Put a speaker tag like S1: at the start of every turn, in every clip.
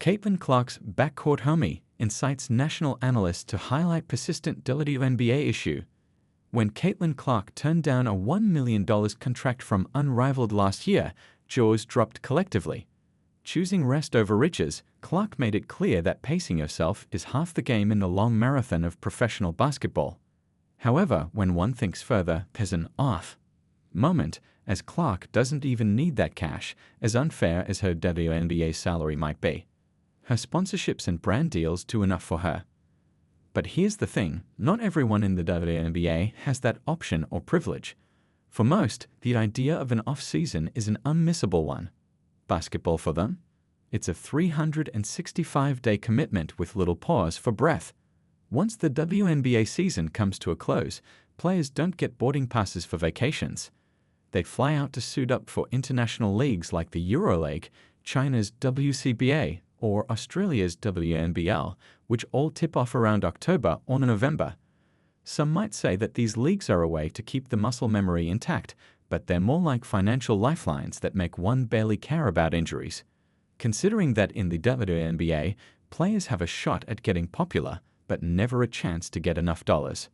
S1: Caitlin Clark's backcourt homie incites national analyst to highlight persistent WNBA issue. When Caitlin Clark turned down a $1 million contract from Unrivaled last year, jaws dropped collectively. Choosing rest over riches, Clark made it clear that pacing herself is half the game in the long marathon of professional basketball. However, when one thinks further, there's an off moment, as Clark doesn't even need that cash, as unfair as her WNBA salary might be. Her sponsorships and brand deals do enough for her. But here's the thing, not everyone in the WNBA has that option or privilege. For most, the idea of an off-season is an unmissable one. Basketball for them? It's a 365-day commitment with little pause for breath. Once the WNBA season comes to a close, players don't get boarding passes for vacations. They fly out to suit up for international leagues like the EuroLeague, China's WCBA, or Australia's WNBL, which all tip off around October or November. Some might say that these leagues are a way to keep the muscle memory intact, but they're more like financial lifelines that make one barely care about injuries. Considering that in the WNBA, players have a shot at getting popular, but never a chance to get enough dollars.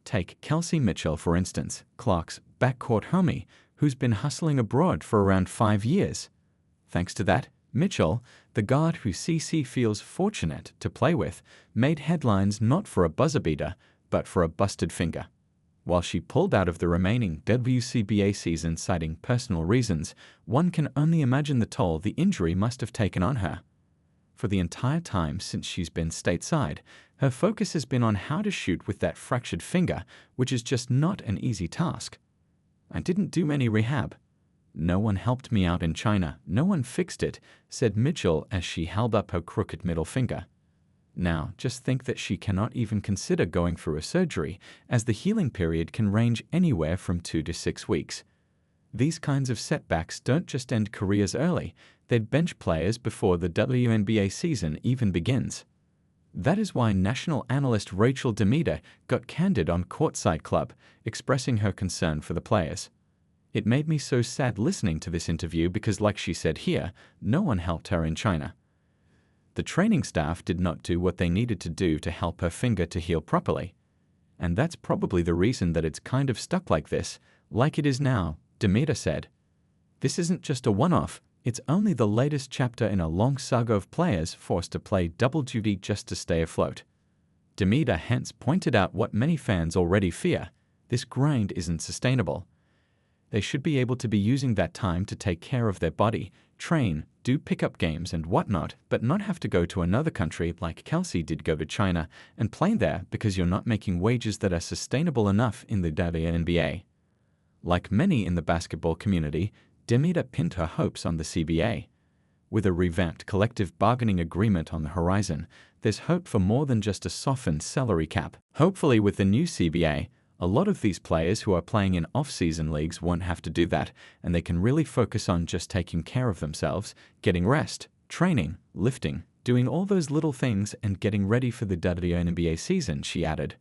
S1: Take Kelsey Mitchell, for instance, Clark's backcourt homie, who's been hustling abroad for around 5 years. Thanks to that, Mitchell, the guard who CC feels fortunate to play with, made headlines not for a buzzer beater, but for a busted finger. While she pulled out of the remaining WCBA season citing personal reasons, one can only imagine the toll the injury must have taken on her. For the entire time since she's been stateside, her focus has been on how to shoot with that fractured finger, which is just not an easy task. I didn't do any rehab. No one helped me out in China, no one fixed it, said Mitchell as she held up her crooked middle finger. Now, just think that she cannot even consider going through a surgery, as the healing period can range anywhere from 2 to 6 weeks. These kinds of setbacks don't just end careers early, they'd bench players before the WNBA season even begins. That is why national analyst Rachel Demeter got candid on Courtside Club, expressing her concern for the players. It made me so sad listening to this interview because, like she said here, no one helped her in China. The training staff did not do what they needed to do to help her finger to heal properly. And that's probably the reason that it's kind of stuck like this, like it is now, Demeter said. This isn't just a one-off, it's only the latest chapter in a long saga of players forced to play double duty just to stay afloat. Demeter hence pointed out what many fans already fear: this grind isn't sustainable. They should be able to be using that time to take care of their body, train, do pickup games and whatnot, but not have to go to another country like Kelsey did go to China and play there because you're not making wages that are sustainable enough in the WNBA. Like many in the basketball community, Demeter pinned her hopes on the CBA. With a revamped collective bargaining agreement on the horizon, there's hope for more than just a softened salary cap. Hopefully with the new CBA, a lot of these players who are playing in off-season leagues won't have to do that, and they can really focus on just taking care of themselves, getting rest, training, lifting, doing all those little things and getting ready for the WNBA season, she added.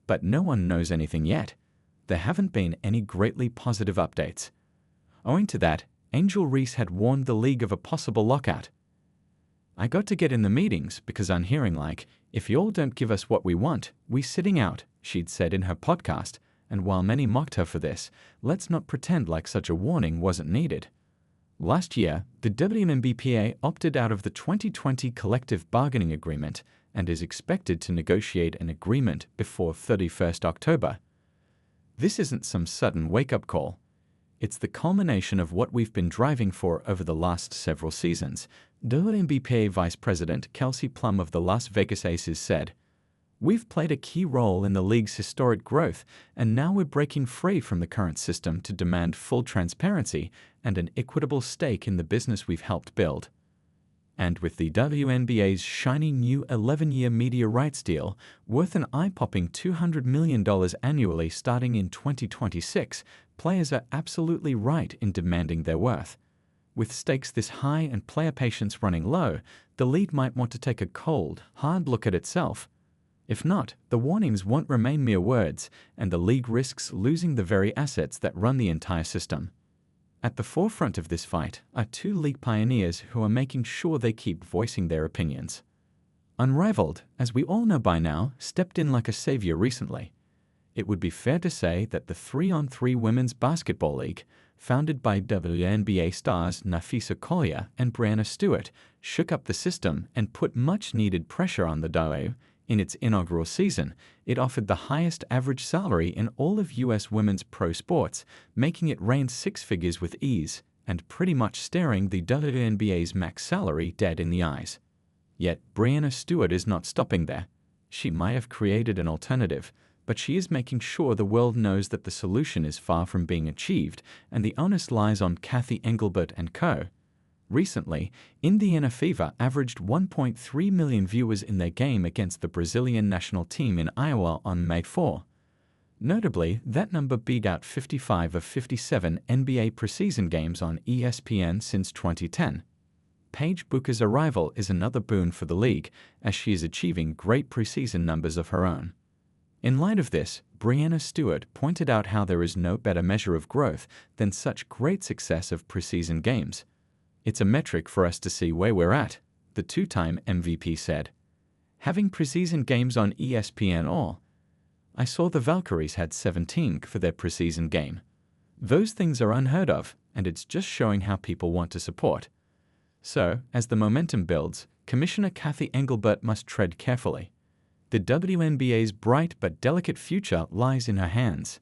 S1: But no one knows anything yet. There haven't been any greatly positive updates. Owing to that, Angel Reese had warned the league of a possible lockout. I got to get in the meetings because I'm hearing like, if y'all don't give us what we want, we sitting out, she'd said in her podcast, and while many mocked her for this, let's not pretend like such a warning wasn't needed. Last year, the WNBA opted out of the 2020 collective bargaining agreement and is expected to negotiate an agreement before 31st October. This isn't some sudden wake-up call. It's the culmination of what we've been driving for over the last several seasons. WNBA Vice President Kelsey Plum of the Las Vegas Aces said, "We've played a key role in the league's historic growth, and now we're breaking free from the current system to demand full transparency and an equitable stake in the business we've helped build." And with the WNBA's shiny new 11-year media rights deal, worth an eye-popping $200 million annually starting in 2026, players are absolutely right in demanding their worth. With stakes this high and player patience running low, the league might want to take a cold, hard look at itself. If not, the warnings won't remain mere words, and the league risks losing the very assets that run the entire system. At the forefront of this fight are two league pioneers who are making sure they keep voicing their opinions. Unrivaled, as we all know by now, stepped in like a savior recently. It would be fair to say that the 3-on-3 Women's Basketball League, founded by WNBA stars Napheesa Collier and Breanna Stewart, shook up the system and put much-needed pressure on the WNBA. In its inaugural season, it offered the highest average salary in all of U.S. women's pro sports, making it reign six figures with ease, and pretty much staring the WNBA's max salary dead in the eyes. Yet Breanna Stewart is not stopping there. She might have created an alternative, but she is making sure the world knows that the solution is far from being achieved, and the onus lies on Cathy Engelbert and co. Recently, Indiana Fever averaged 1.3 million viewers in their game against the Brazilian national team in Iowa on May 4. Notably, that number beat out 55 of 57 NBA preseason games on ESPN since 2010. Paige Bucher's arrival is another boon for the league, as she is achieving great preseason numbers of her own. In light of this, Breanna Stewart pointed out how there is no better measure of growth than such great success of preseason games. "It's a metric for us to see where we're at," the two-time MVP said. "Having preseason games on ESPN all. I saw the Valkyries had 17 for their preseason game. Those things are unheard of, and it's just showing how people want to support." So, as the momentum builds, Commissioner Cathy Engelbert must tread carefully. The WNBA's bright but delicate future lies in her hands.